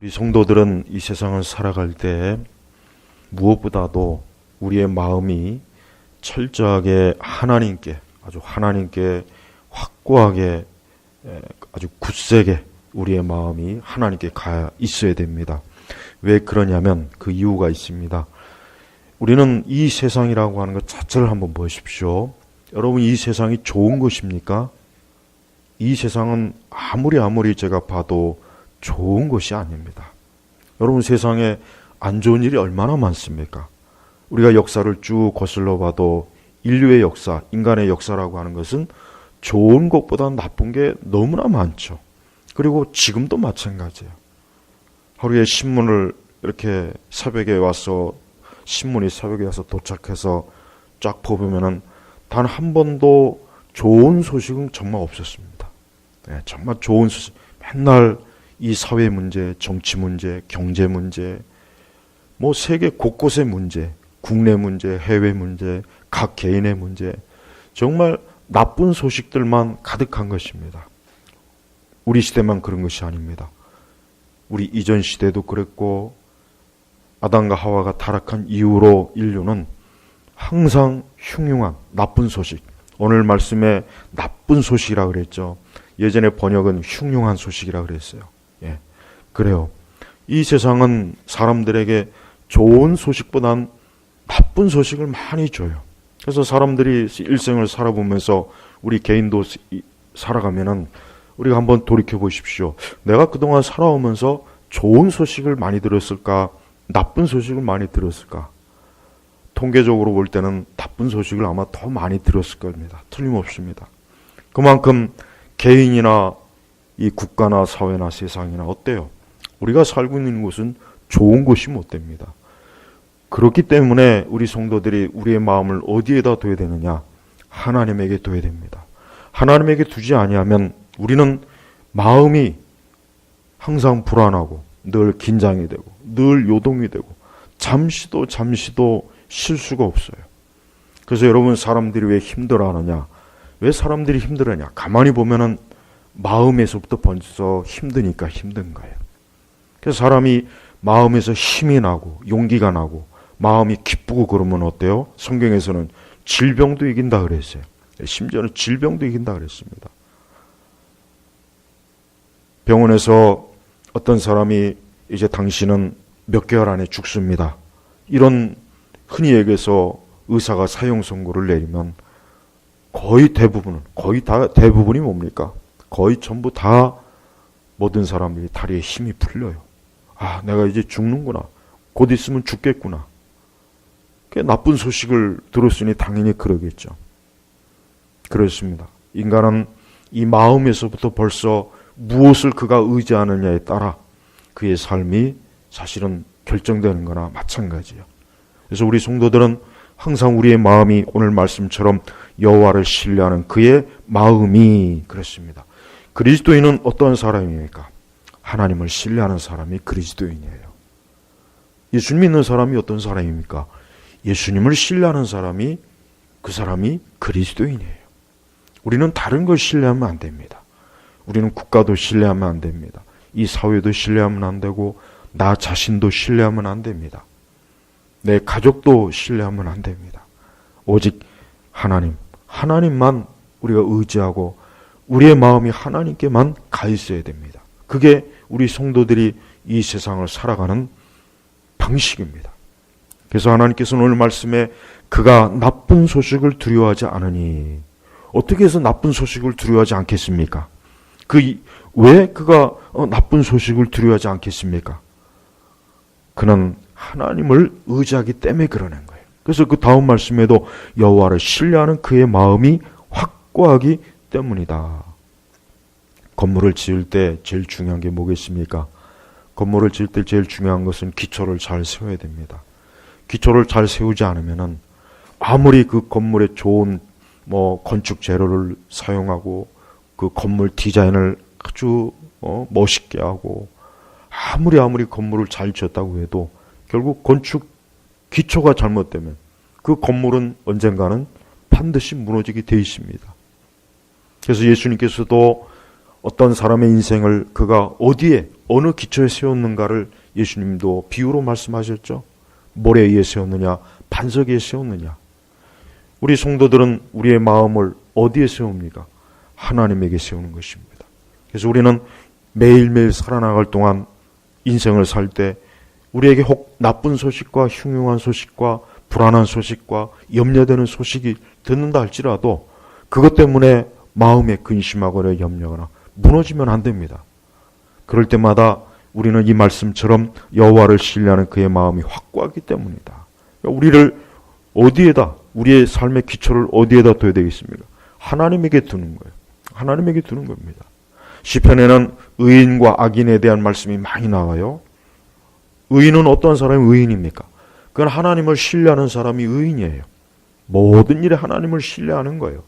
우리 성도들은 이 세상을 살아갈 때 무엇보다도 우리의 마음이 철저하게 하나님께 확고하게 아주 굳세게 우리의 마음이 하나님께 가 있어야 됩니다. 왜 그러냐면 그 이유가 있습니다. 우리는 이 세상이라고 하는 것 자체를 한번 보십시오. 여러분, 이 세상이 좋은 것입니까? 이 세상은 아무리 제가 봐도 좋은 것이 아닙니다. 여러분, 세상에 안 좋은 일이 얼마나 많습니까? 우리가 역사를 쭉 거슬러 봐도 인류의 역사, 인간의 역사라고 하는 것은 좋은 것보다 나쁜 게 너무나 많죠. 그리고 지금도 마찬가지예요. 하루에 신문을 이렇게 신문이 새벽에 와서 도착해서 쫙 보면은 단 한 번도 좋은 소식은 정말 없었습니다. 네, 정말 좋은 소식. 맨날 이 사회 문제, 정치 문제, 경제 문제, 세계 곳곳의 문제, 국내 문제, 해외 문제, 각 개인의 문제, 정말 나쁜 소식들만 가득한 것입니다. 우리 시대만 그런 것이 아닙니다. 우리 이전 시대도 그랬고, 아담과 하와가 타락한 이후로 인류는 항상 흉흉한 나쁜 소식, 오늘 말씀에 나쁜 소식이라고 그랬죠. 예전에 번역은 흉흉한 소식이라고 그랬어요. 예, 그래요. 이 세상은 사람들에게 좋은 소식보단 나쁜 소식을 많이 줘요. 그래서 사람들이 일생을 살아보면서 우리 개인도 살아가면은 우리가 한번 돌이켜 보십시오. 내가 그동안 살아오면서 좋은 소식을 많이 들었을까? 나쁜 소식을 많이 들었을까? 통계적으로 볼 때는 나쁜 소식을 아마 더 많이 들었을 겁니다. 틀림없습니다. 그만큼 개인이나 이 국가나 사회나 세상이나 어때요? 우리가 살고 있는 곳은 좋은 곳이 못 됩니다. 그렇기 때문에 우리 성도들이 우리의 마음을 어디에다 둬야 되느냐? 하나님에게 둬야 됩니다. 하나님에게 두지 아니하면 우리는 마음이 항상 불안하고 늘 긴장이 되고 늘 요동이 되고 잠시도 쉴 수가 없어요. 그래서 여러분, 사람들이 왜 힘들어하느냐? 왜 사람들이 힘들어하냐? 가만히 보면은 마음에서부터 벌써 힘드니까 힘든 거예요. 그래서 사람이 마음에서 힘이 나고 용기가 나고 마음이 기쁘고 그러면 어때요? 성경에서는 질병도 이긴다 그랬어요. 심지어는 질병도 이긴다 그랬습니다. 병원에서 어떤 사람이 이제 당신은 몇 개월 안에 죽습니다. 이런 흔히 얘기해서 의사가 사형 선고를 내리면 거의 대부분이 뭡니까? 거의 전부 다 모든 사람들이 다리에 힘이 풀려요. 아, 내가 이제 죽는구나. 곧 있으면 죽겠구나. 나쁜 소식을 들었으니 당연히 그러겠죠. 그렇습니다. 인간은 이 마음에서부터 벌써 무엇을 그가 의지하느냐에 따라 그의 삶이 사실은 결정되는 거나 마찬가지예요. 그래서 우리 성도들은 항상 우리의 마음이 오늘 말씀처럼 여호와를 신뢰하는 그의 마음이 그렇습니다. 그리스도인은 어떤 사람입니까? 하나님을 신뢰하는 사람이 그리스도인이에요. 예수님 믿는 사람이 어떤 사람입니까? 예수님을 신뢰하는 사람이 그 사람이 그리스도인이에요. 우리는 다른 걸 신뢰하면 안 됩니다. 우리는 국가도 신뢰하면 안 됩니다. 이 사회도 신뢰하면 안 되고 나 자신도 신뢰하면 안 됩니다. 내 가족도 신뢰하면 안 됩니다. 오직 하나님만 우리가 의지하고 우리의 마음이 하나님께만 가 있어야 됩니다. 그게 우리 성도들이 이 세상을 살아가는 방식입니다. 그래서 하나님께서는 오늘 말씀에 그가 나쁜 소식을 두려워하지 않으니, 어떻게 해서 나쁜 소식을 두려워하지 않겠습니까? 왜 그가 나쁜 소식을 두려워하지 않겠습니까? 그는 하나님을 의지하기 때문에 그러는 거예요. 그래서 그 다음 말씀에도 여호와를 신뢰하는 그의 마음이 확고하기 때문이다. 건물을 지을 때 제일 중요한 게 뭐겠습니까? 건물을 지을 때 제일 중요한 것은 기초를 잘 세워야 됩니다. 기초를 잘 세우지 않으면은 아무리 그 건물에 좋은 건축 재료를 사용하고 그 건물 디자인을 아주 멋있게 하고 아무리 건물을 잘 지었다고 해도 결국 건축 기초가 잘못되면 그 건물은 언젠가는 반드시 무너지게 돼 있습니다. 그래서 예수님께서도 어떤 사람의 인생을 그가 어디에 어느 기초에 세웠는가를 예수님도 비유로 말씀하셨죠. 모래 위에 세웠느냐, 반석 위에 세웠느냐. 우리 성도들은 우리의 마음을 어디에 세웁니까? 하나님에게 세우는 것입니다. 그래서 우리는 매일매일 살아나갈 동안 인생을 살 때 우리에게 혹 나쁜 소식과 흉흉한 소식과 불안한 소식과 염려되는 소식이 듣는다 할지라도 그것 때문에 마음에 근심하거나 염려하거나 무너지면 안 됩니다. 그럴 때마다 우리는 이 말씀처럼 여호와를 신뢰하는 그의 마음이 확고하기 때문이다. 우리를 어디에다, 우리의 삶의 기초를 어디에다 둬야 되겠습니까? 하나님에게 두는 거예요. 하나님에게 두는 겁니다. 시편에는 의인과 악인에 대한 말씀이 많이 나와요. 의인은 어떤 사람이 의인입니까? 그건 하나님을 신뢰하는 사람이 의인이에요. 모든 일에 하나님을 신뢰하는 거예요.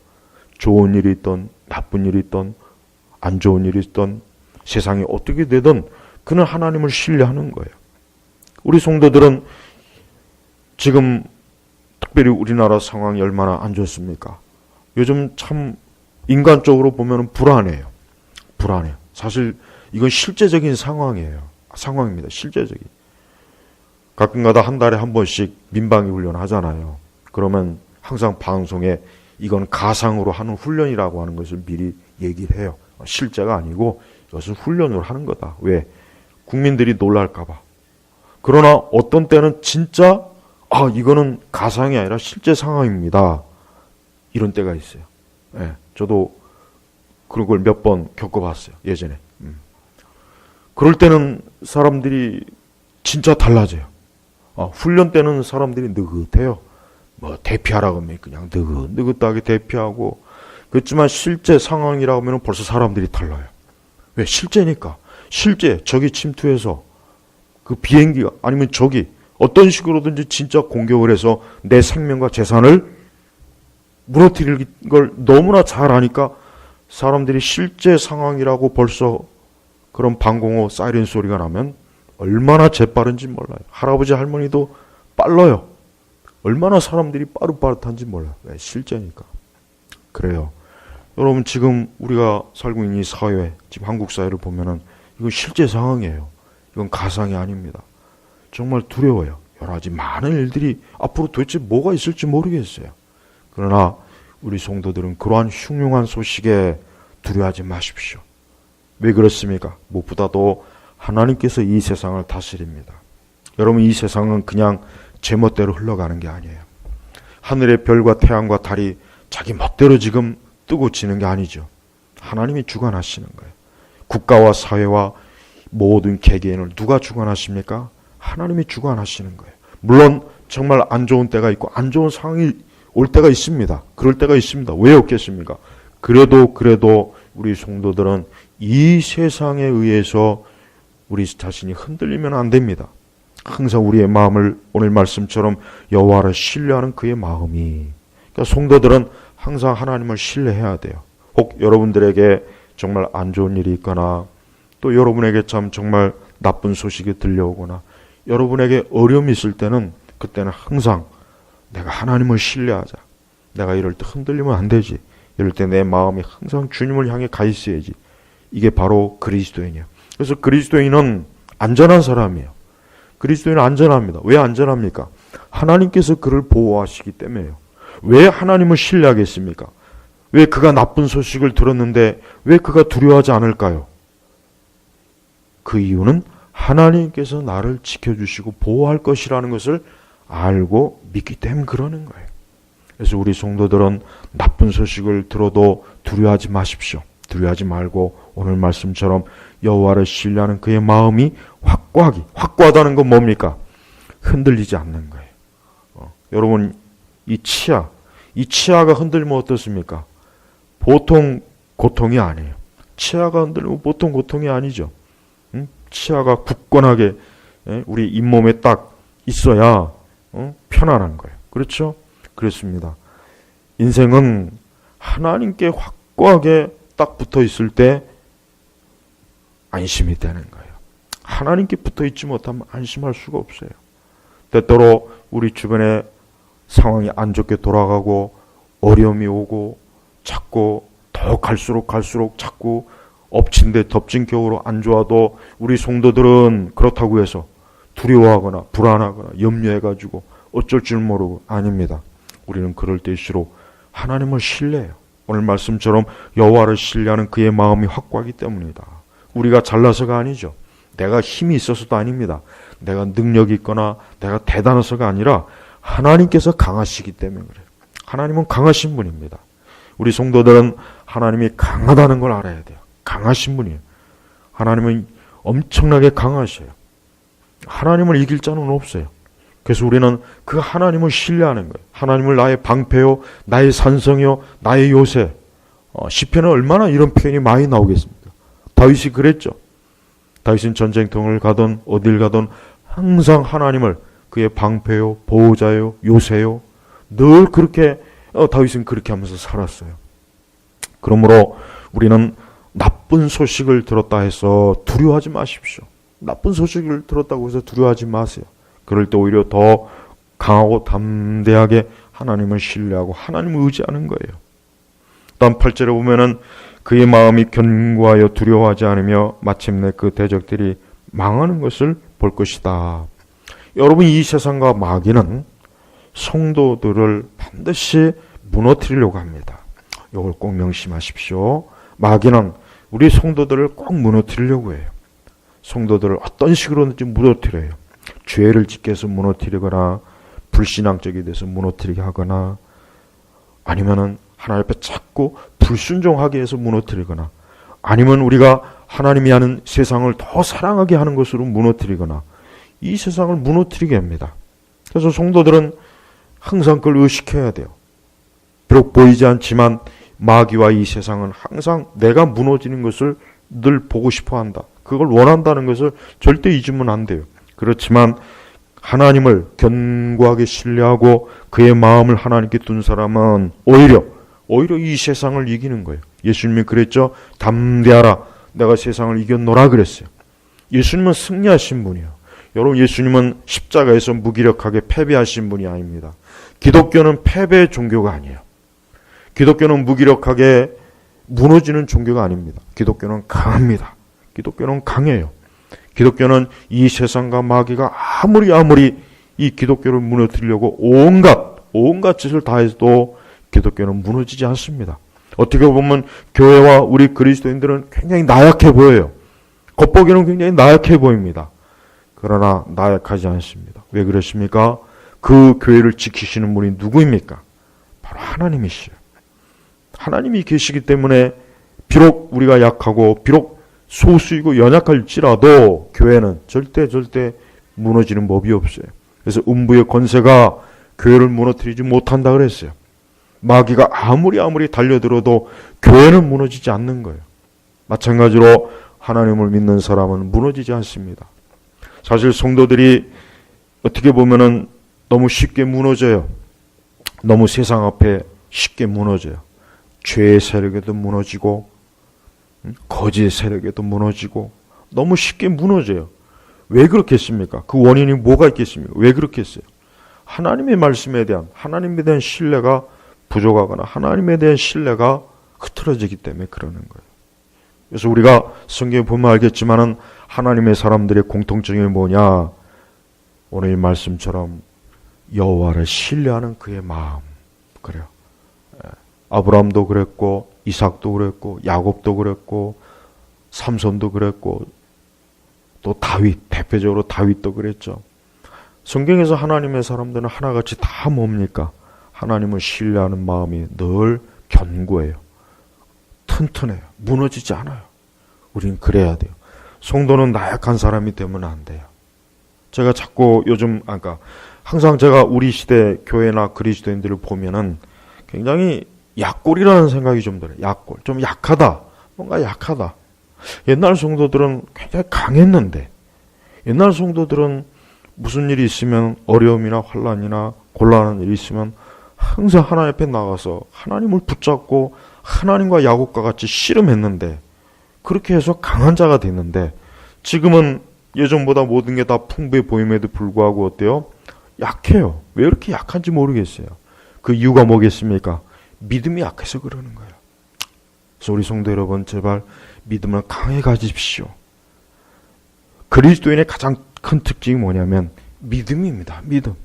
좋은 일이 있던 나쁜 일이 있던 안 좋은 일이 있던 세상이 어떻게 되든 그는 하나님을 신뢰하는 거예요. 우리 성도들은 지금 특별히 우리나라 상황이 얼마나 안 좋습니까? 요즘 참 인간적으로 보면 불안해요. 불안해요. 사실 이건 실제적인 상황입니다. 실제적인. 가끔가다 한 달에 한 번씩 민방위 훈련 하잖아요. 그러면 항상 방송에 이건 가상으로 하는 훈련이라고 하는 것을 미리 얘기를 해요. 실제가 아니고 이것은 훈련으로 하는 거다. 왜? 국민들이 놀랄까 봐. 그러나 어떤 때는 진짜 이거는 가상이 아니라 실제 상황입니다. 이런 때가 있어요. 네, 저도 그런 걸 몇 번 겪어봤어요. 예전에. 그럴 때는 사람들이 진짜 달라져요. 훈련 때는 사람들이 느긋해요. 대피하라고 하면 그냥 느긋하게 대피하고. 그렇지만 실제 상황이라고 하면 벌써 사람들이 달라요. 왜? 실제니까. 실제 적이 침투해서 그 비행기가 아니면 적이 어떤 식으로든지 진짜 공격을 해서 내 생명과 재산을 무너뜨릴 걸 너무나 잘 아니까 사람들이 실제 상황이라고 벌써 그런 방공호 사이렌 소리가 나면 얼마나 재빠른지 몰라요. 할아버지 할머니도 빨라요. 얼마나 사람들이 빠릇빠릇한지 몰라요. 왜? 실제니까. 그래요. 여러분 지금 우리가 살고 있는 이 사회, 지금 한국 사회를 보면은 이건 실제 상황이에요. 이건 가상이 아닙니다. 정말 두려워요. 여러 가지 많은 일들이 앞으로 도대체 뭐가 있을지 모르겠어요. 그러나 우리 성도들은 그러한 흉흉한 소식에 두려워하지 마십시오. 왜 그렇습니까? 무엇보다도 하나님께서 이 세상을 다스립니다. 여러분 이 세상은 그냥 제멋대로 흘러가는 게 아니에요. 하늘의 별과 태양과 달이 자기 멋대로 지금 뜨고 지는 게 아니죠. 하나님이 주관하시는 거예요. 국가와 사회와 모든 개개인을 누가 주관하십니까? 하나님이 주관하시는 거예요. 물론 정말 안 좋은 때가 있고 안 좋은 상황이 올 때가 있습니다. 그럴 때가 있습니다. 왜 없겠습니까? 그래도 우리 성도들은 이 세상에 의해서 우리 자신이 흔들리면 안 됩니다. 항상 우리의 마음을 오늘 말씀처럼 여호와를 신뢰하는 그의 마음이, 그러니까 성도들은 항상 하나님을 신뢰해야 돼요. 혹 여러분들에게 정말 안 좋은 일이 있거나 또 여러분에게 참 정말 나쁜 소식이 들려오거나 여러분에게 어려움이 있을 때는 그때는 항상 내가 하나님을 신뢰하자. 내가 이럴 때 흔들리면 안 되지. 이럴 때 내 마음이 항상 주님을 향해 가 있어야지. 이게 바로 그리스도인이에요. 그래서 그리스도인은 안전한 사람이에요. 그리스도인은 안전합니다. 왜 안전합니까? 하나님께서 그를 보호하시기 때문에요. 왜 하나님을 신뢰하겠습니까? 왜 그가 나쁜 소식을 들었는데 왜 그가 두려워하지 않을까요? 그 이유는 하나님께서 나를 지켜주시고 보호할 것이라는 것을 알고 믿기 때문에 그러는 거예요. 그래서 우리 성도들은 나쁜 소식을 들어도 두려워하지 마십시오. 두려워하지 말고 오늘 말씀처럼 여호와를 신뢰하는 그의 마음이 확고하다는 건 뭡니까? 흔들리지 않는 거예요. 여러분 이 치아가 흔들리면 어떻습니까? 보통 고통이 아니에요. 치아가 흔들리면 보통 고통이 아니죠. 치아가 굳건하게 우리 잇몸에 딱 있어야 편안한 거예요. 그렇죠? 그렇습니다. 인생은 하나님께 확고하게 딱 붙어 있을 때 안심이 되는 거예요. 하나님께 붙어 있지 못하면 안심할 수가 없어요. 때때로 우리 주변에 상황이 안 좋게 돌아가고 어려움이 오고 자꾸 더 갈수록 자꾸 엎친 데 덮친 격으로 안 좋아도 우리 성도들은 그렇다고 해서 두려워하거나 불안하거나 염려해가지고 어쩔 줄 모르고 아닙니다. 우리는 그럴 때일수록 하나님을 신뢰해요. 오늘 말씀처럼 여호와를 신뢰하는 그의 마음이 확고하기 때문이다. 우리가 잘나서가 아니죠. 내가 힘이 있어서도 아닙니다. 내가 능력이 있거나 내가 대단해서가 아니라 하나님께서 강하시기 때문에 그래요. 하나님은 강하신 분입니다. 우리 성도들은 하나님이 강하다는 걸 알아야 돼요. 강하신 분이에요. 하나님은 엄청나게 강하셔요. 하나님을 이길 자는 없어요. 그래서 우리는 그 하나님을 신뢰하는 거예요. 하나님을 나의 방패요, 나의 산성이요, 나의 요새. 시편에 얼마나 이런 표현이 많이 나오겠습니까? 다윗이 그랬죠. 다윗은 전쟁통을 가든 어딜 가든 항상 하나님을 그의 방패요, 보호자요, 요새요. 늘 그렇게 다윗은 그렇게 하면서 살았어요. 그러므로 우리는 나쁜 소식을 들었다 해서 두려워하지 마십시오. 나쁜 소식을 들었다고 해서 두려워하지 마세요. 그럴 때 오히려 더 강하고 담대하게 하나님을 신뢰하고 하나님을 의지하는 거예요. 다음 8절에 보면은 그의 마음이 견고하여 두려워하지 않으며 마침내 그 대적들이 망하는 것을 볼 것이다. 여러분, 이 세상과 마귀는 성도들을 반드시 무너뜨리려고 합니다. 이걸 꼭 명심하십시오. 마귀는 우리 성도들을 꼭 무너뜨리려고 해요. 성도들을 어떤 식으로든지 무너뜨려요. 죄를 짓게 해서 무너뜨리거나 불신앙적이 돼서 무너뜨리게 하거나 아니면은 하나님 앞에 자꾸 불순종하게 해서 무너뜨리거나 아니면 우리가 하나님이 하는 세상을 더 사랑하게 하는 것으로 무너뜨리거나 이 세상을 무너뜨리게 합니다. 그래서 성도들은 항상 그걸 의식해야 돼요. 비록 보이지 않지만 마귀와 이 세상은 항상 내가 무너지는 것을 늘 보고 싶어 한다. 그걸 원한다는 것을 절대 잊으면 안 돼요. 그렇지만 하나님을 견고하게 신뢰하고 그의 마음을 하나님께 둔 사람은 오히려 이 세상을 이기는 거예요. 예수님이 그랬죠. 담대하라. 내가 세상을 이겼노라 그랬어요. 예수님은 승리하신 분이에요. 여러분, 예수님은 십자가에서 무기력하게 패배하신 분이 아닙니다. 기독교는 패배의 종교가 아니에요. 기독교는 무기력하게 무너지는 종교가 아닙니다. 기독교는 강합니다. 기독교는 강해요. 기독교는 이 세상과 마귀가 아무리 이 기독교를 무너뜨리려고 온갖 짓을 다해도 기독교는 무너지지 않습니다. 어떻게 보면 교회와 우리 그리스도인들은 굉장히 나약해 보여요. 겉보기는 굉장히 나약해 보입니다. 그러나 나약하지 않습니다. 왜 그렇습니까? 그 교회를 지키시는 분이 누구입니까? 바로 하나님이시요. 하나님이 계시기 때문에 비록 우리가 약하고 비록 소수이고 연약할지라도 교회는 절대 무너지는 법이 없어요. 그래서 음부의 권세가 교회를 무너뜨리지 못한다 그랬어요. 마귀가 아무리 달려들어도 교회는 무너지지 않는 거예요. 마찬가지로 하나님을 믿는 사람은 무너지지 않습니다. 사실 성도들이 어떻게 보면은 너무 쉽게 무너져요. 너무 세상 앞에 쉽게 무너져요. 죄의 세력에도 무너지고 거짓의 세력에도 무너지고 너무 쉽게 무너져요. 왜 그렇겠습니까? 그 원인이 뭐가 있겠습니까? 왜 그렇겠어요? 하나님의 말씀에 대한 하나님에 대한 신뢰가 부족하거나 하나님에 대한 신뢰가 흐트러지기 때문에 그러는 거예요. 그래서 우리가 성경에 보면 알겠지만은 하나님의 사람들의 공통점이 뭐냐? 오늘 이 말씀처럼 여호와를 신뢰하는 그의 마음. 그래요. 아브라함도 그랬고 이삭도 그랬고 야곱도 그랬고 삼손도 그랬고 또 다윗, 대표적으로 다윗도 그랬죠. 성경에서 하나님의 사람들은 하나같이 다 뭡니까? 하나님을 신뢰하는 마음이 늘 견고해요. 튼튼해요. 무너지지 않아요. 우린 그래야 돼요. 성도는 나약한 사람이 되면 안 돼요. 제가 자꾸 항상 제가 우리 시대 교회나 그리스도인들을 보면은 굉장히 약골이라는 생각이 좀 들어요. 약골. 좀 약하다. 뭔가 약하다. 옛날 성도들은 굉장히 강했는데 옛날 성도들은 무슨 일이 있으면 어려움이나 환난이나 곤란한 일이 있으면 항상 하나님 앞에 나가서 하나님을 붙잡고 하나님과 야곱과 같이 씨름했는데 그렇게 해서 강한 자가 됐는데 지금은 예전보다 모든 게 다 풍부해 보임에도 불구하고 어때요? 약해요. 왜 이렇게 약한지 모르겠어요. 그 이유가 뭐겠습니까? 믿음이 약해서 그러는 거예요. 그래서 우리 성도 여러분, 제발 믿음을 강해 가지십시오. 그리스도인의 가장 큰 특징이 뭐냐면 믿음입니다. 믿음.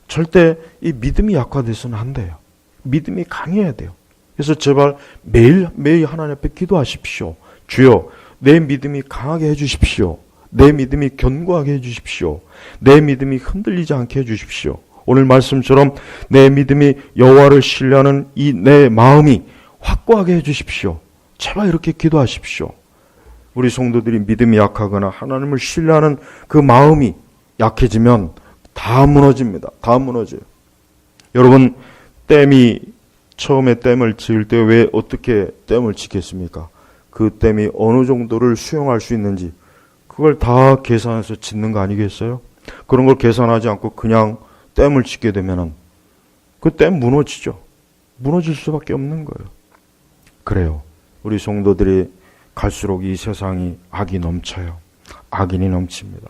절대 이 믿음이 약화돼서는 안 돼요. 믿음이 강해야 돼요. 그래서 제발 매일 하나님 앞에 기도하십시오. 주여, 내 믿음이 강하게 해주십시오. 내 믿음이 견고하게 해주십시오. 내 믿음이 흔들리지 않게 해주십시오. 오늘 말씀처럼 내 믿음이 여호와를 신뢰하는 이 내 마음이 확고하게 해주십시오. 제발 이렇게 기도하십시오. 우리 성도들이 믿음이 약하거나 하나님을 신뢰하는 그 마음이 약해지면 다 무너집니다. 다 무너져요. 여러분, 처음에 댐을 지을 때 왜 어떻게 댐을 짓겠습니까? 그 댐이 어느 정도를 수용할 수 있는지 그걸 다 계산해서 짓는 거 아니겠어요? 그런 걸 계산하지 않고 그냥 댐을 짓게 되면은 그 댐 무너지죠. 무너질 수밖에 없는 거예요. 그래요. 우리 성도들이 갈수록 이 세상이 악이 넘쳐요. 악인이 넘칩니다.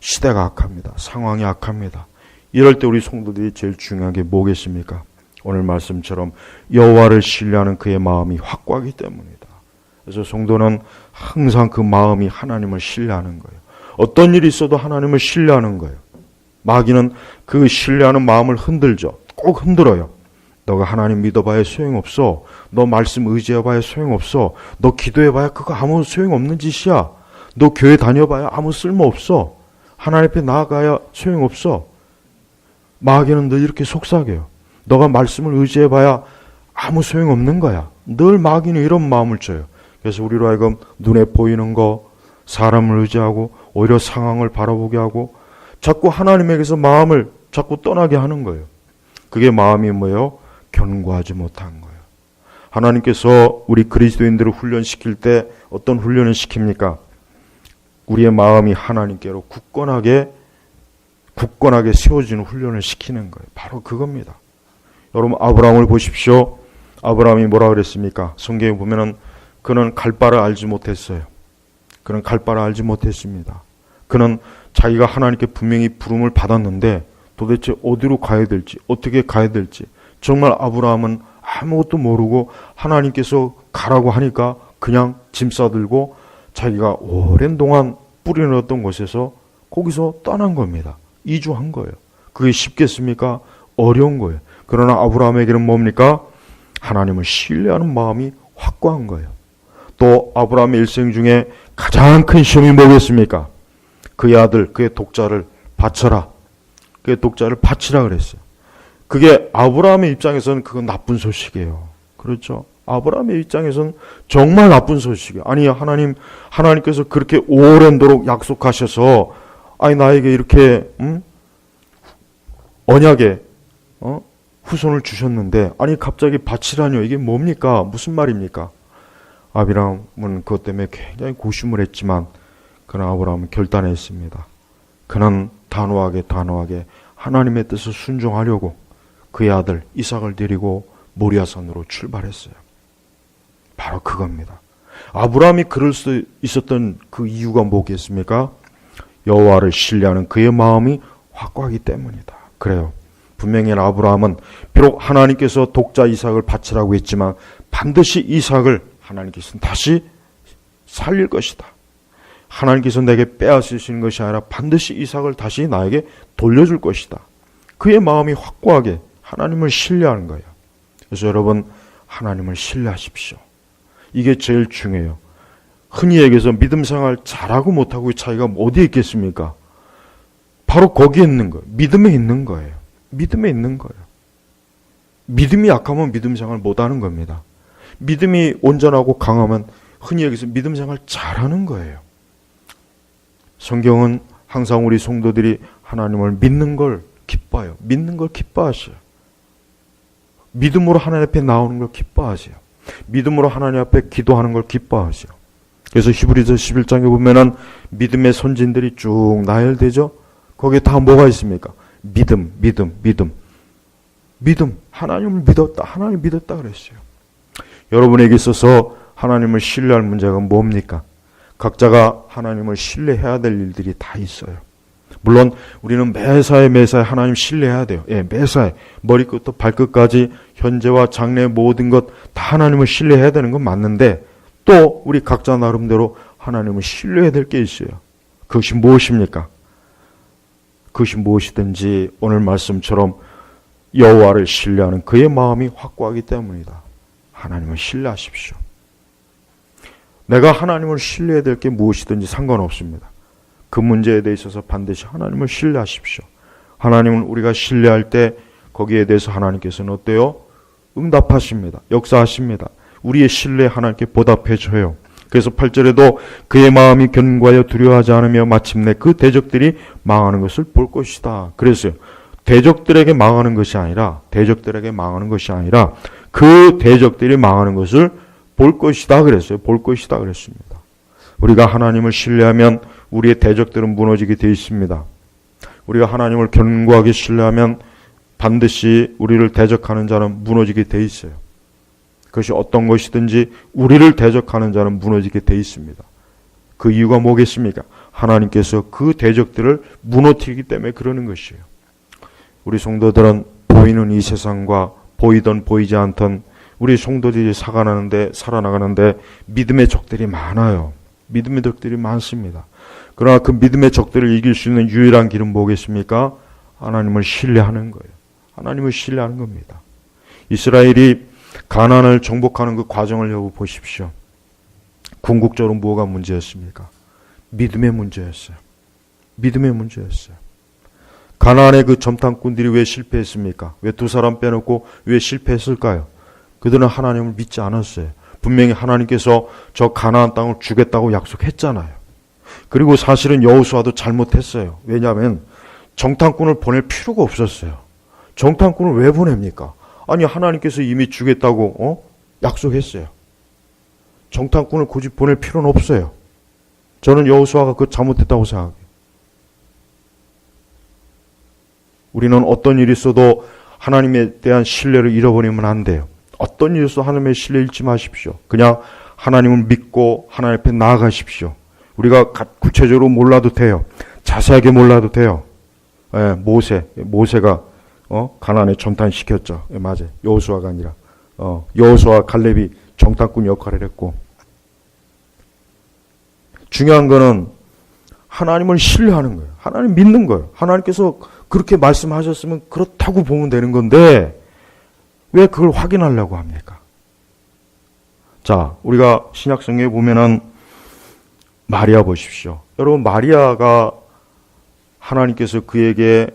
시대가 악합니다. 상황이 악합니다. 이럴 때 우리 성도들이 제일 중요한 게 뭐겠습니까? 오늘 말씀처럼 여호와를 신뢰하는 그의 마음이 확고하기 때문이다. 그래서 성도는 항상 그 마음이 하나님을 신뢰하는 거예요. 어떤 일이 있어도 하나님을 신뢰하는 거예요. 마귀는 그 신뢰하는 마음을 흔들죠. 꼭 흔들어요. 너가 하나님 믿어봐야 소용없어. 너 말씀 의지해봐야 소용없어. 너 기도해봐야 그거 아무 소용없는 짓이야. 너 교회 다녀봐야 아무 쓸모없어. 하나님 앞에 나아가야 소용없어. 마귀는 늘 이렇게 속삭여요. 너가 말씀을 의지해봐야 아무 소용없는 거야. 늘 마귀는 이런 마음을 줘요. 그래서 우리로 하여금 눈에 보이는 거, 사람을 의지하고 오히려 상황을 바라보게 하고 자꾸 하나님에게서 마음을 자꾸 떠나게 하는 거예요. 그게 마음이 뭐예요? 견고하지 못한 거예요. 하나님께서 우리 그리스도인들을 훈련시킬 때 어떤 훈련을 시킵니까? 우리의 마음이 하나님께로 굳건하게 세워지는 훈련을 시키는 거예요. 바로 그겁니다. 여러분, 아브라함을 보십시오. 아브라함이 뭐라 그랬습니까? 성경에 보면은 그는 갈 바를 알지 못했어요. 그는 갈 바를 알지 못했습니다. 그는 자기가 하나님께 분명히 부름을 받았는데 도대체 어디로 가야 될지, 어떻게 가야 될지 정말 아브라함은 아무것도 모르고 하나님께서 가라고 하니까 그냥 짐 싸들고 자기가 오랜 동안 뿌려놓았던 곳에서 거기서 떠난 겁니다. 이주한 거예요. 그게 쉽겠습니까? 어려운 거예요. 그러나 아브라함에게는 뭡니까? 하나님을 신뢰하는 마음이 확고한 거예요. 또 아브라함의 일생 중에 가장 큰 시험이 뭐겠습니까? 그의 아들, 그의 독자를 바쳐라. 그의 독자를 바치라 그랬어요. 그게 아브라함의 입장에서는 그건 나쁜 소식이에요. 그렇죠? 아브라함의 입장에서는 정말 나쁜 소식이에요. 아니, 하나님께서 그렇게 오랜도록 약속하셔서 나에게 이렇게 언약에 후손을 주셨는데 갑자기 바치라뇨. 이게 뭡니까? 무슨 말입니까? 아브라함은 그것 때문에 굉장히 고심을 했지만 그러나 아브라함은 결단했습니다. 그는 단호하게 하나님의 뜻을 순종하려고 그의 아들 이삭을 데리고 모리아산으로 출발했어요. 바로 그겁니다. 아브라함이 그럴 수 있었던 그 이유가 뭐겠습니까? 여호와를 신뢰하는 그의 마음이 확고하기 때문이다. 그래요. 분명히 아브라함은 비록 하나님께서 독자 이삭을 바치라고 했지만 반드시 이삭을 하나님께서는 다시 살릴 것이다. 하나님께서 내게 빼앗으시는 것이 아니라 반드시 이삭을 다시 나에게 돌려줄 것이다. 그의 마음이 확고하게 하나님을 신뢰하는 거예요. 그래서 여러분, 하나님을 신뢰하십시오. 이게 제일 중요해요. 흔히 얘기해서 믿음 생활 잘하고 못하고의 차이가 어디에 있겠습니까? 바로 거기에 있는 거예요. 믿음에 있는 거예요. 믿음에 있는 거예요. 믿음이 약하면 믿음 생활 못하는 겁니다. 믿음이 온전하고 강하면 흔히 얘기해서 믿음 생활 잘하는 거예요. 성경은 항상 우리 성도들이 하나님을 믿는 걸 기뻐해요. 믿는 걸 기뻐하셔요. 믿음으로 하나님 앞에 나오는 걸 기뻐하세요. 믿음으로 하나님 앞에 기도하는 걸 기뻐하세요. 그래서 히브리서 11장에 보면은 믿음의 선진들이 쭉 나열되죠. 거기에 다 뭐가 있습니까? 믿음. 하나님을 믿었다. 하나님 믿었다 그랬어요. 여러분에게 있어서 하나님을 신뢰할 문제가 뭡니까? 각자가 하나님을 신뢰해야 될 일들이 다 있어요. 물론 우리는 매사에 하나님 신뢰해야 돼요. 예, 매사에 머리끝부터 발끝까지 현재와 장래 모든 것 다 하나님을 신뢰해야 되는 건 맞는데 또 우리 각자 나름대로 하나님을 신뢰해야 될 게 있어요. 그것이 무엇입니까? 그것이 무엇이든지 오늘 말씀처럼 여호와를 신뢰하는 그의 마음이 확고하기 때문이다. 하나님을 신뢰하십시오. 내가 하나님을 신뢰해야 될 게 무엇이든지 상관없습니다. 그 문제에 대해 있어서 반드시 하나님을 신뢰하십시오. 하나님을 우리가 신뢰할 때 거기에 대해서 하나님께서는 어때요? 응답하십니다. 역사하십니다. 우리의 신뢰 하나님께 보답해 줘요. 그래서 8절에도 그의 마음이 견고하여 두려워하지 않으며 마침내 그 대적들이 망하는 것을 볼 것이다. 그랬어요. 대적들에게 망하는 것이 아니라 그 대적들이 망하는 것을 볼 것이다 그랬어요. 볼 것이다 그랬습니다. 우리가 하나님을 신뢰하면 우리의 대적들은 무너지게 되어 있습니다. 우리가 하나님을 견고하게 신뢰하면 반드시 우리를 대적하는 자는 무너지게 되어 있어요. 그것이 어떤 것이든지 우리를 대적하는 자는 무너지게 되어 있습니다. 그 이유가 뭐겠습니까? 하나님께서 그 대적들을 무너뜨리기 때문에 그러는 것이에요. 우리 성도들은 보이는 이 세상과 보이던 보이지 않던 우리 성도들이 살아나가는데 믿음의 적들이 많아요. 믿음의 적들이 많습니다. 그러나 그 믿음의 적들을 이길 수 있는 유일한 길은 뭐겠습니까? 하나님을 신뢰하는 거예요. 하나님을 신뢰하는 겁니다. 이스라엘이 가나안을 정복하는 그 과정을 여러분 보십시오. 궁극적으로 뭐가 문제였습니까? 믿음의 문제였어요. 믿음의 문제였어요. 가나안의 그 점탕꾼들이 왜 실패했습니까? 왜 두 사람 빼놓고 왜 실패했을까요? 그들은 하나님을 믿지 않았어요. 분명히 하나님께서 저 가나안 땅을 주겠다고 약속했잖아요. 그리고 사실은 여호수아도 잘못했어요. 왜냐하면 정탐꾼을 보낼 필요가 없었어요. 정탐꾼을 왜 보냅니까? 아니 하나님께서 이미 주겠다고 약속했어요. 정탐꾼을 굳이 보낼 필요는 없어요. 저는 여호수아가 그거 잘못했다고 생각해요. 우리는 어떤 일이 있어도 하나님에 대한 신뢰를 잃어버리면 안 돼요. 어떤 일이 있어도 하나님의 신뢰 잃지 마십시오. 그냥 하나님을 믿고 하나님 앞에 나아가십시오. 우리가 구체적으로 몰라도 돼요. 자세하게 몰라도 돼요. 예, 모세가 가나안에 정탐시켰죠. 예, 맞아요. 여호수아가 아니라 여호수아 갈렙이 정탐꾼 역할을 했고, 중요한 거는 하나님을 신뢰하는 거예요. 하나님 믿는 거예요. 하나님께서 그렇게 말씀하셨으면 그렇다고 보면 되는 건데 왜 그걸 확인하려고 합니까? 자, 우리가 신약성경에 보면은 마리아 보십시오. 여러분, 마리아가 하나님께서 그에게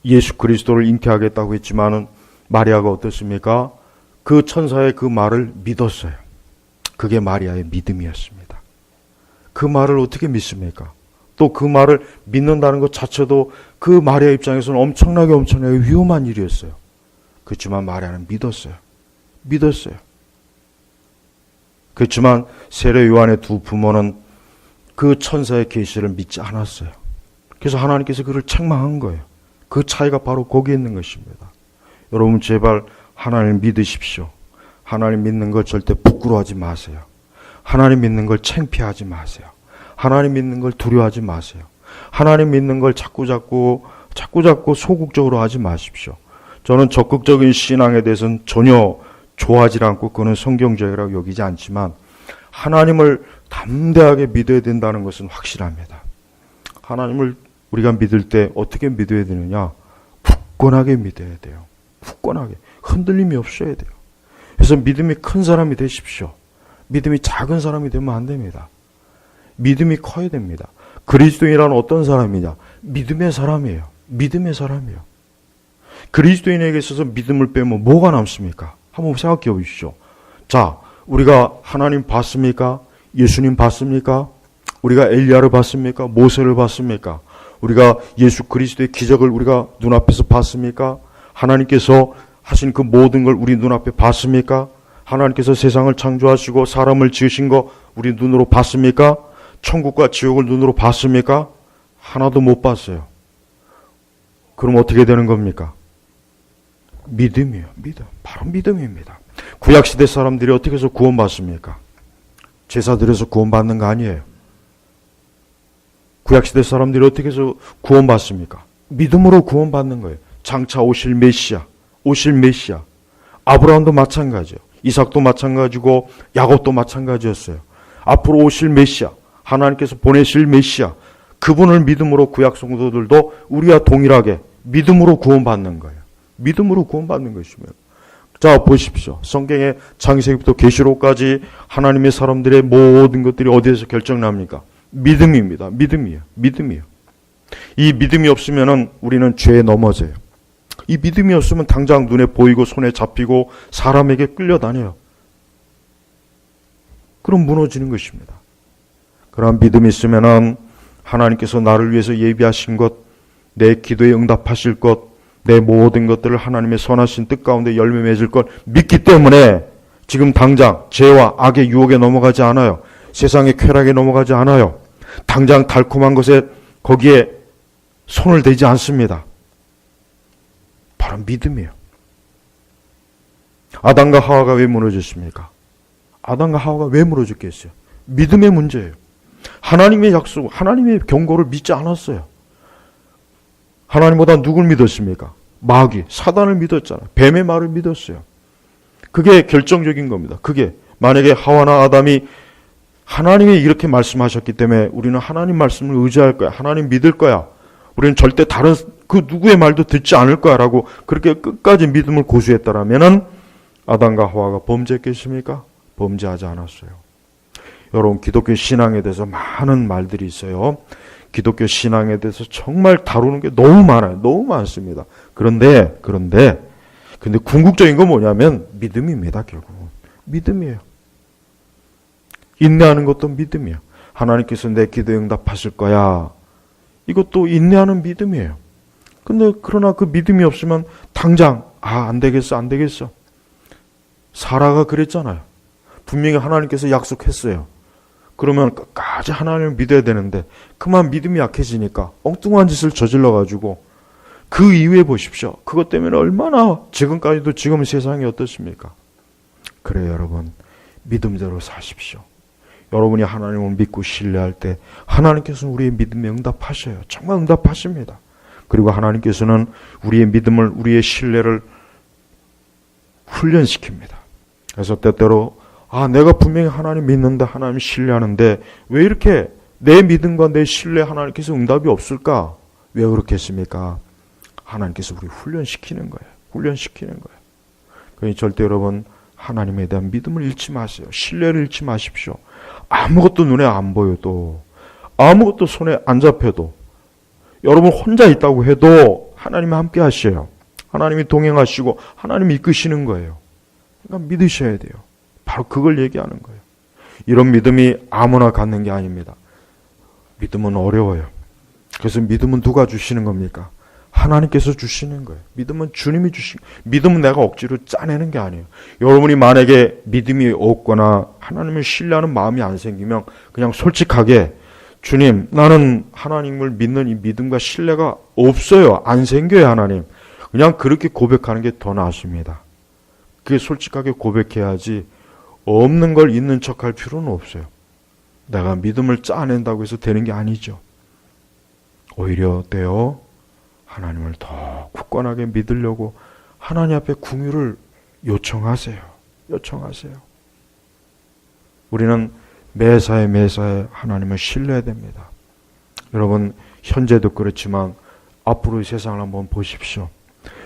예수 그리스도를 잉태하겠다고 했지만은 마리아가 어떻습니까? 그 천사의 그 말을 믿었어요. 그게 마리아의 믿음이었습니다. 그 말을 어떻게 믿습니까? 또 그 말을 믿는다는 것 자체도 그 마리아 입장에서는 엄청나게 위험한 일이었어요. 그렇지만 마리아는 믿었어요. 그렇지만 세례 요한의 두 부모는 그 천사의 계시를 믿지 않았어요. 그래서 하나님께서 그를 책망한 거예요. 그 차이가 바로 거기에 있는 것입니다. 여러분 제발 하나님 믿으십시오. 하나님 믿는 걸 절대 부끄러워하지 마세요. 하나님 믿는 걸 창피하지 마세요. 하나님 믿는 걸 두려워하지 마세요. 하나님 믿는 걸 자꾸 소극적으로 하지 마십시오. 저는 적극적인 신앙에 대해서는 전혀 좋아하지 않고 그거는 성경적이라고 여기지 않지만 하나님을 담대하게 믿어야 된다는 것은 확실합니다. 하나님을 우리가 믿을 때 어떻게 믿어야 되느냐? 굳건하게 믿어야 돼요. 굳건하게. 흔들림이 없어야 돼요. 그래서 믿음이 큰 사람이 되십시오. 믿음이 작은 사람이 되면 안 됩니다. 믿음이 커야 됩니다. 그리스도인이란 어떤 사람이냐? 믿음의 사람이에요. 그리스도인에게 있어서 믿음을 빼면 뭐가 남습니까? 한번 생각해 보십시오. 자, 우리가 하나님 봤습니까? 예수님 봤습니까? 우리가 엘리야를 봤습니까? 모세를 봤습니까? 우리가 예수 그리스도의 기적을 우리가 눈앞에서 봤습니까? 하나님께서 하신 그 모든 걸 우리 눈앞에 봤습니까? 하나님께서 세상을 창조하시고 사람을 지으신 거 우리 눈으로 봤습니까? 천국과 지옥을 눈으로 봤습니까? 하나도 못 봤어요. 그럼 어떻게 되는 겁니까? 믿음이에요. 믿음. 바로 믿음입니다. 구약시대 사람들이 어떻게 해서 구원받습니까? 제사 드려서 구원받는 거 아니에요. 구약시대 사람들이 어떻게 해서 구원받습니까? 믿음으로 구원받는 거예요. 장차 오실 메시아. 아브라함도 마찬가지예요. 이삭도 마찬가지고 야곱도 마찬가지였어요. 앞으로 오실 메시아, 하나님께서 보내실 메시아, 그분을 믿음으로 구약 성도들도 우리와 동일하게 믿음으로 구원받는 거예요. 믿음으로 구원받는 것이면. 자, 보십시오. 성경의 창세기부터 계시록까지 하나님의 사람들의 모든 것들이 어디에서 결정납니까? 믿음입니다. 믿음이에요. 이 믿음이 없으면 우리는 죄에 넘어져요. 이 믿음이 없으면 당장 눈에 보이고 손에 잡히고 사람에게 끌려다녀요. 그럼 무너지는 것입니다. 그런 믿음이 있으면 하나님께서 나를 위해서 예비하신 것, 내 기도에 응답하실 것, 내 모든 것들을 하나님의 선하신 뜻 가운데 열매 맺을 걸 믿기 때문에 지금 당장 죄와 악의 유혹에 넘어가지 않아요. 세상의 쾌락에 넘어가지 않아요. 당장 달콤한 것에 거기에 손을 대지 않습니다. 바로 믿음이에요. 아담과 하와가 왜 무너졌습니까? 아담과 하와가 왜 무너졌겠어요? 믿음의 문제예요. 하나님의 약속, 하나님의 경고를 믿지 않았어요. 하나님보다 누굴 믿었습니까? 마귀, 사단을 믿었잖아요. 뱀의 말을 믿었어요. 그게 결정적인 겁니다. 그게 만약에 하와나 아담이 하나님이 이렇게 말씀하셨기 때문에 우리는 하나님 말씀을 의지할 거야. 하나님 믿을 거야. 우리는 절대 다른 그 누구의 말도 듣지 않을 거야 라고 그렇게 끝까지 믿음을 고수했다라면 아담과 하와가 범죄했겠습니까? 범죄하지 않았어요. 여러분, 기독교 신앙에 대해서 많은 말들이 있어요. 기독교 신앙에 대해서 정말 다루는 게 너무 많아요. 너무 많습니다. 그런데 궁극적인 건 뭐냐면 믿음입니다. 결국은 믿음이에요. 인내하는 것도 믿음이에요. 하나님께서 내 기도에 응답하실 거야. 이것도 인내하는 믿음이에요. 그러나 그 믿음이 없으면 당장 안 되겠어. 사라가 그랬잖아요. 분명히 하나님께서 약속했어요. 그러면 끝까지 하나님을 믿어야 되는데 그만 믿음이 약해지니까 엉뚱한 짓을 저질러가지고 그 이후에 보십시오. 그것 때문에 얼마나 지금까지도 지금 세상이 어떻습니까? 그래요, 여러분. 믿음대로 사십시오. 여러분이 하나님을 믿고 신뢰할 때 하나님께서는 우리의 믿음에 응답하셔요. 정말 응답하십니다. 그리고 하나님께서는 우리의 믿음을, 우리의 신뢰를 훈련시킵니다. 그래서 때때로 내가 분명히 하나님 믿는데, 하나님 신뢰하는데 왜 이렇게 내 믿음과 내 신뢰 하나님께서 응답이 없을까? 왜 그렇게 했습니까? 하나님께서 우리 훈련시키는 거예요. 그러니 절대 여러분 하나님에 대한 믿음을 잃지 마세요. 신뢰를 잃지 마십시오. 아무것도 눈에 안 보여도, 아무것도 손에 안 잡혀도, 여러분 혼자 있다고 해도 하나님이 함께 하셔요. 하나님이 동행하시고 하나님이 이끄시는 거예요. 그러니까 믿으셔야 돼요. 바로 그걸 얘기하는 거예요. 이런 믿음이 아무나 갖는 게 아닙니다. 믿음은 어려워요. 그래서 믿음은 누가 주시는 겁니까? 하나님께서 주시는 거예요. 믿음은 주님이 주시는 거예요. 믿음은 내가 억지로 짜내는 게 아니에요. 여러분이 만약에 믿음이 없거나 하나님을 신뢰하는 마음이 안 생기면 그냥 솔직하게 주님, 나는 하나님을 믿는 이 믿음과 신뢰가 없어요. 안 생겨요, 하나님. 그냥 그렇게 고백하는 게 더 나았습니다. 그게 솔직하게 고백해야지 없는 걸 있는 척할 필요는 없어요. 내가 믿음을 짜낸다고 해서 되는 게 아니죠. 오히려 때요, 하나님을 더 굳건하게 믿으려고 하나님 앞에 궁유를 요청하세요. 우리는 매사에 하나님을 신뢰해야 됩니다. 여러분, 현재도 그렇지만 앞으로의 세상을 한번 보십시오.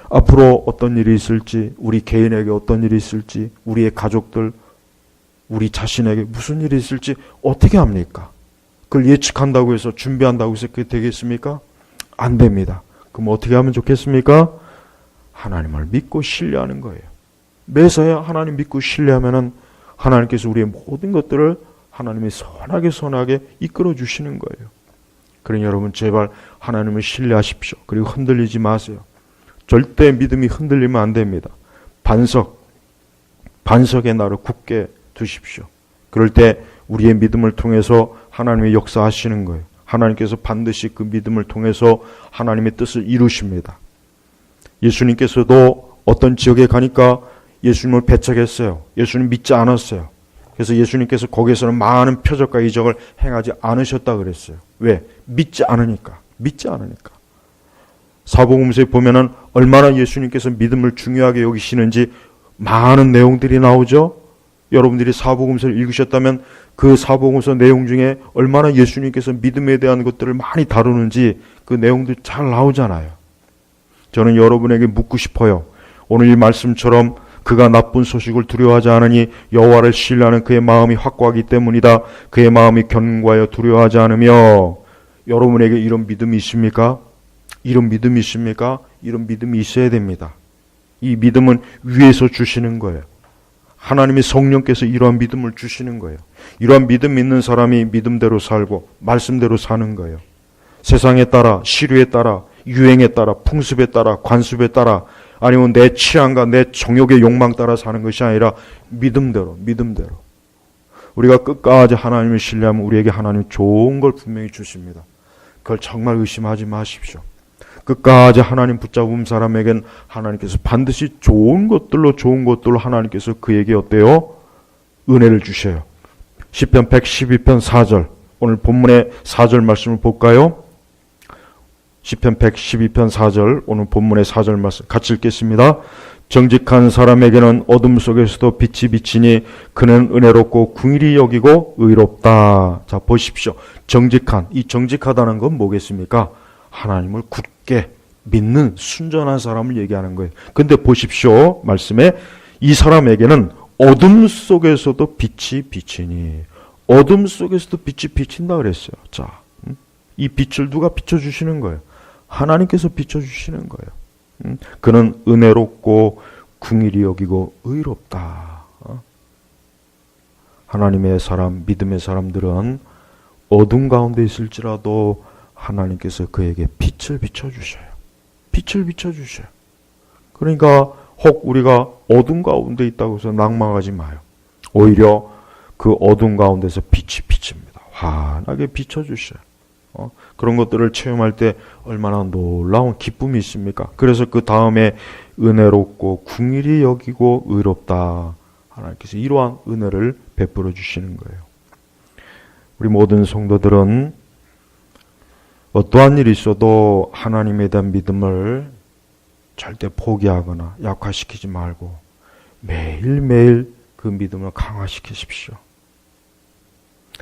앞으로 어떤 일이 있을지, 우리 개인에게 어떤 일이 있을지, 우리의 가족들, 우리 자신에게 무슨 일이 있을지 어떻게 합니까? 그걸 예측한다고 해서, 준비한다고 해서 그게 되겠습니까? 안 됩니다. 그럼 어떻게 하면 좋겠습니까? 하나님을 믿고 신뢰하는 거예요. 매사에 하나님 믿고 신뢰하면은 하나님께서 우리의 모든 것들을 하나님이 선하게 이끌어 주시는 거예요. 그러니 여러분, 제발 하나님을 신뢰하십시오. 그리고 흔들리지 마세요. 절대 믿음이 흔들리면 안 됩니다. 반석의 나를 굳게 두십시오. 그럴 때 우리의 믿음을 통해서 하나님의 역사하시는 거예요. 하나님께서 반드시 그 믿음을 통해서 하나님의 뜻을 이루십니다. 예수님께서도 어떤 지역에 가니까 예수님을 배척했어요. 예수님 믿지 않았어요. 그래서 예수님께서 거기에서는 많은 표적과 이적을 행하지 않으셨다 그랬어요. 왜? 믿지 않으니까. 믿지 않으니까. 사복음서에 보면은 얼마나 예수님께서 믿음을 중요하게 여기시는지 많은 내용들이 나오죠. 여러분들이 사복음서를 읽으셨다면 그 사복음서 내용 중에 얼마나 예수님께서 믿음에 대한 것들을 많이 다루는지 그 내용들 잘 나오잖아요. 저는 여러분에게 묻고 싶어요. 오늘 이 말씀처럼 그가 나쁜 소식을 두려워하지 않으니 여호와를 신뢰하는 그의 마음이 확고하기 때문이다. 그의 마음이 견고하여 두려워하지 않으며. 여러분에게 이런 믿음이 있습니까? 이런 믿음이 있습니까? 이런 믿음이 있어야 됩니다. 이 믿음은 위에서 주시는 거예요. 하나님의 성령께서 이러한 믿음을 주시는 거예요. 이러한 믿음 있는 사람이 믿음대로 살고 말씀대로 사는 거예요. 세상에 따라, 시류에 따라, 유행에 따라, 풍습에 따라, 관습에 따라, 아니면 내 취향과 내 정욕의 욕망 따라 사는 것이 아니라 믿음대로. 우리가 끝까지 하나님을 신뢰하면 우리에게 하나님 좋은 걸 분명히 주십니다. 그걸 정말 의심하지 마십시오. 끝까지 하나님 붙잡은 사람에겐 하나님께서 반드시 좋은 것들로 하나님께서 그에게 어때요? 은혜를 주셔요. 시편 112편 4절, 오늘 본문의 4절 말씀을 볼까요? 시편 112편 4절, 오늘 본문의 4절 말씀 같이 읽겠습니다. 정직한 사람에게는 어둠 속에서도 빛이 비치니 그는 은혜롭고 긍휼히 여기고 의롭다. 자, 보십시오. 정직한, 이 정직하다는 건 뭐겠습니까? 하나님을 굳게 믿는 순전한 사람을 얘기하는 거예요. 근데 보십시오. 말씀에 이 사람에게는 어둠 속에서도 빛이 비치니, 어둠 속에서도 빛이 비친다 그랬어요. 자, 이 빛을 누가 비춰주시는 거예요? 하나님께서 비춰주시는 거예요. 그는 은혜롭고 긍휼히 여기고 의롭다. 하나님의 사람, 믿음의 사람들은 어둠 가운데 있을지라도 하나님께서 그에게 빛을 비춰주셔요. 빛을 비춰주셔요. 그러니까 혹 우리가 어둠 가운데 있다고 해서 낭망하지 마요. 오히려 그 어둠 가운데서 빛이 비칩니다. 환하게 비춰주셔요. 그런 것들을 체험할 때 얼마나 놀라운 기쁨이 있습니까? 그래서 그 다음에 은혜롭고 긍휼히 여기고 의롭다. 하나님께서 이러한 은혜를 베풀어 주시는 거예요. 우리 모든 성도들은 어떠한 일이 있어도 하나님에 대한 믿음을 절대 포기하거나 약화시키지 말고 매일매일 그 믿음을 강화시키십시오.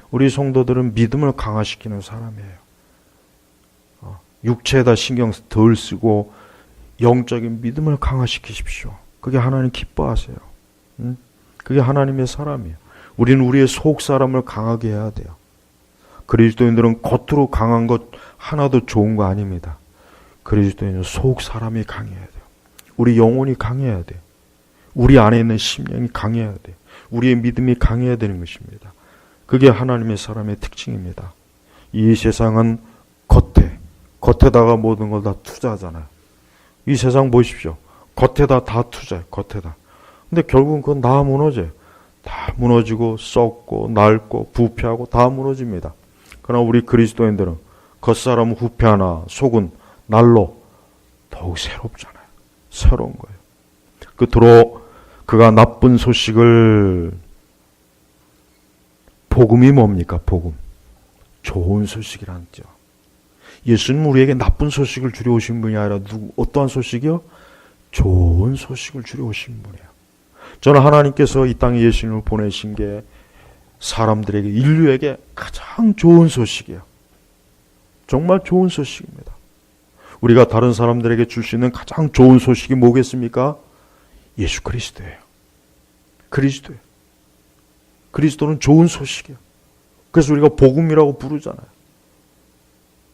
우리 성도들은 믿음을 강화시키는 사람이에요. 육체에다 신경 덜 쓰고 영적인 믿음을 강화시키십시오. 그게 하나님 기뻐하세요. 그게 하나님의 사람이에요. 우리는 우리의 속 사람을 강하게 해야 돼요. 그리스도인들은 겉으로 강한 것 하나도 좋은 거 아닙니다. 그리스도인은 속 사람이 강해야 돼요. 우리 영혼이 강해야 돼요. 우리 안에 있는 심령이 강해야 돼요. 우리의 믿음이 강해야 되는 것입니다. 그게 하나님의 사람의 특징입니다. 이 세상은 겉에다가 모든 걸 다 투자하잖아요. 이 세상 보십시오. 겉에다 다 투자해요. 겉에다. 근데 결국은 그건 다 무너져요. 다 무너지고 썩고 낡고 부패하고 다 무너집니다. 그러나 우리 그리스도인들은 겉사람은 후패하나 속은 날로 더욱 새롭잖아요. 새로운 거예요. 끝으로 그가 나쁜 소식을, 복음이 뭡니까? 복음. 좋은 소식이란죠. 예수님은 우리에게 나쁜 소식을 주려 오신 분이 아니라 어떠한 소식이요? 좋은 소식을 주려 오신 분이에요. 저는 하나님께서 이 땅에 예수님을 보내신 게 사람들에게, 인류에게 가장 좋은 소식이에요. 정말 좋은 소식입니다. 우리가 다른 사람들에게 줄 수 있는 가장 좋은 소식이 뭐겠습니까? 예수 그리스도예요. 그리스도는 좋은 소식이에요. 그래서 우리가 복음이라고 부르잖아요.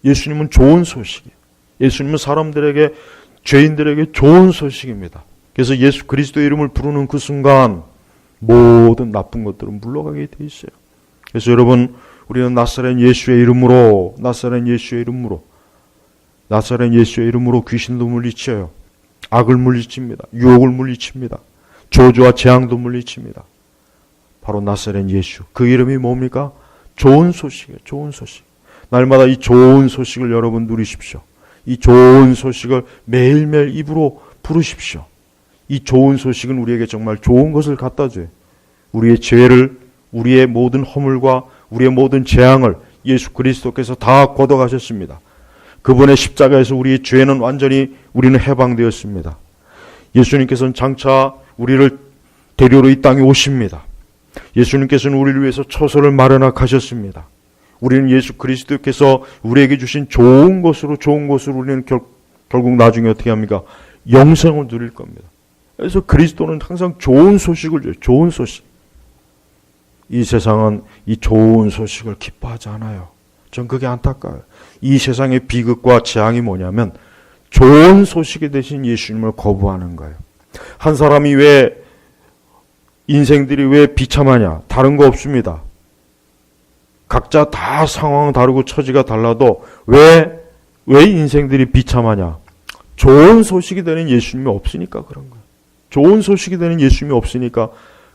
예수님은 좋은 소식이에요. 예수님은 사람들에게, 죄인들에게 좋은 소식입니다. 그래서 예수 그리스도의 이름을 부르는 그 순간 모든 나쁜 것들은 물러가게 돼 있어요. 그래서 여러분, 우리는 나사렛 예수의 이름으로 귀신도 물리쳐요. 악을 물리칩니다. 유혹을 물리칩니다. 저주와 재앙도 물리칩니다. 바로 나사렛 예수. 그 이름이 뭡니까? 좋은 소식이에요. 좋은 소식. 날마다 이 좋은 소식을 여러분 누리십시오. 이 좋은 소식을 매일매일 입으로 부르십시오. 이 좋은 소식은 우리에게 정말 좋은 것을 갖다 줘요. 우리의 죄를 우리의 모든 허물과 우리의 모든 재앙을 예수 그리스도께서 다 걷어가셨습니다. 그분의 십자가에서 우리의 죄는 완전히 우리는 해방되었습니다. 예수님께서는 장차 우리를 데리러 이 땅에 오십니다. 예수님께서는 우리를 위해서 처소를 마련하 가셨습니다. 우리는 예수 그리스도께서 우리에게 주신 좋은 것으로 우리는 결국 나중에 어떻게 합니까? 영생을 누릴 겁니다. 그래서 그리스도는 항상 좋은 소식을 줘요. 좋은 소식. 이 세상은 이 좋은 소식을 기뻐하지 않아요. 전 그게 안타까워요. 이 세상의 비극과 재앙이 뭐냐면 좋은 소식이 되신 예수님을 거부하는 거예요. 한 사람이 왜 인생들이 왜 비참하냐? 다른 거 없습니다. 각자 다 상황 다르고 처지가 달라도 왜 인생들이 비참하냐? 좋은 소식이 되는 예수님이 없으니까 그런 거예요. 좋은 소식이 되는 예수님이 없으니까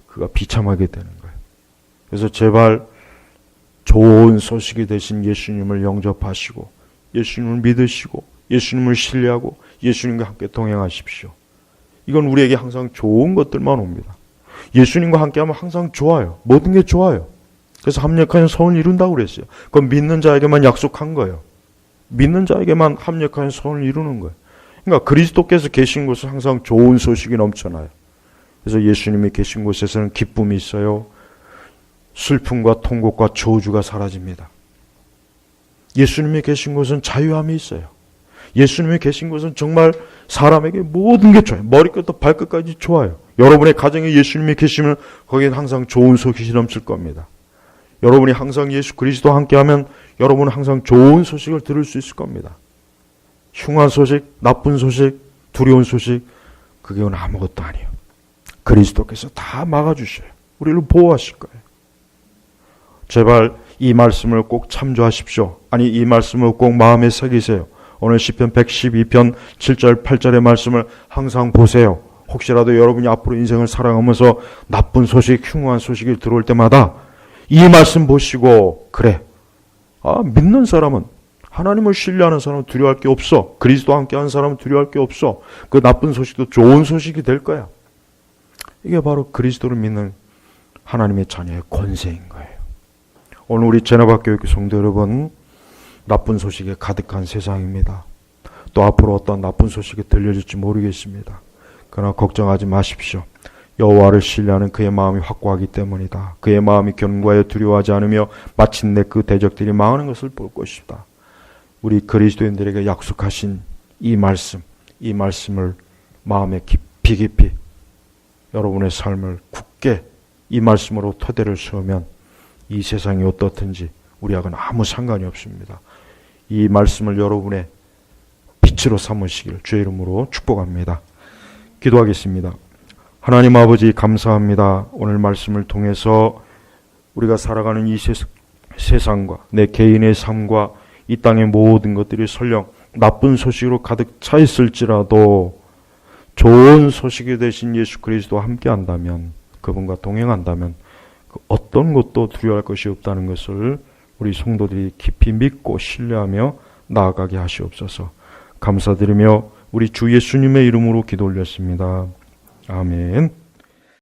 그가 비참하게 되는 거예요. 그래서 제발 좋은 소식이 되신 예수님을 영접하시고 예수님을 믿으시고 예수님을 신뢰하고 예수님과 함께 동행하십시오. 이건 우리에게 항상 좋은 것들만 옵니다. 예수님과 함께하면 항상 좋아요. 모든 게 좋아요. 그래서 합력하여 선을 이룬다고 그랬어요. 그건 믿는 자에게만 약속한 거예요. 믿는 자에게만 합력하여 선을 이루는 거예요. 그러니까 그리스도께서 계신 곳은 항상 좋은 소식이 넘쳐나요. 그래서 예수님이 계신 곳에서는 기쁨이 있어요. 슬픔과 통곡과 저주가 사라집니다. 예수님이 계신 곳은 자유함이 있어요. 예수님이 계신 곳은 정말 사람에게 모든 게 좋아요. 머리끝부터 발끝까지 좋아요. 여러분의 가정에 예수님이 계시면 거기엔 항상 좋은 소식이 넘칠 겁니다. 여러분이 항상 예수 그리스도와 함께하면 여러분은 항상 좋은 소식을 들을 수 있을 겁니다. 흉한 소식, 나쁜 소식, 두려운 소식, 그게 아무것도 아니에요. 그리스도께서 다 막아주셔요. 우리를 보호하실 거예요. 제발 이 말씀을 꼭 참조하십시오. 아니 이 말씀을 꼭 마음에 새기세요. 오늘 시편 112편 7절 8절의 말씀을 항상 보세요. 혹시라도 여러분이 앞으로 인생을 살아가면서 나쁜 소식, 흉한 소식이 들어올 때마다 이 말씀 보시고 그래, 믿는 사람은 하나님을 신뢰하는 사람은 두려워할 게 없어. 그리스도와 함께하는 사람은 두려워할 게 없어. 그 나쁜 소식도 좋은 소식이 될 거야. 이게 바로 그리스도를 믿는 하나님의 자녀의 권세인 거예요. 오늘 우리 제나바교육 성도 여러분, 나쁜 소식에 가득한 세상입니다. 또 앞으로 어떤 나쁜 소식이 들려질지 모르겠습니다. 그러나 걱정하지 마십시오. 여호와를 신뢰하는 그의 마음이 확고하기 때문이다. 그의 마음이 견고하여 두려워하지 않으며 마침내 그 대적들이 망하는 것을 볼 것이다. 우리 그리스도인들에게 약속하신 이 말씀을 마음에 깊이 여러분의 삶을 굳게 이 말씀으로 토대를 세우면 이 세상이 어떻든지 우리하고는 아무 상관이 없습니다. 이 말씀을 여러분의 빛으로 삼으시길 주의 이름으로 축복합니다. 기도하겠습니다. 하나님 아버지 감사합니다. 오늘 말씀을 통해서 우리가 살아가는 이 세상과 내 개인의 삶과 이 땅의 모든 것들이 설령 나쁜 소식으로 가득 차 있을지라도 좋은 소식이 되신 예수 그리스도와 함께 한다면, 그분과 동행한다면 그 어떤 것도 두려워할 것이 없다는 것을 우리 성도들이 깊이 믿고 신뢰하며 나아가게 하시옵소서. 감사드리며 우리 주 예수님의 이름으로 기도 올렸습니다. 아멘.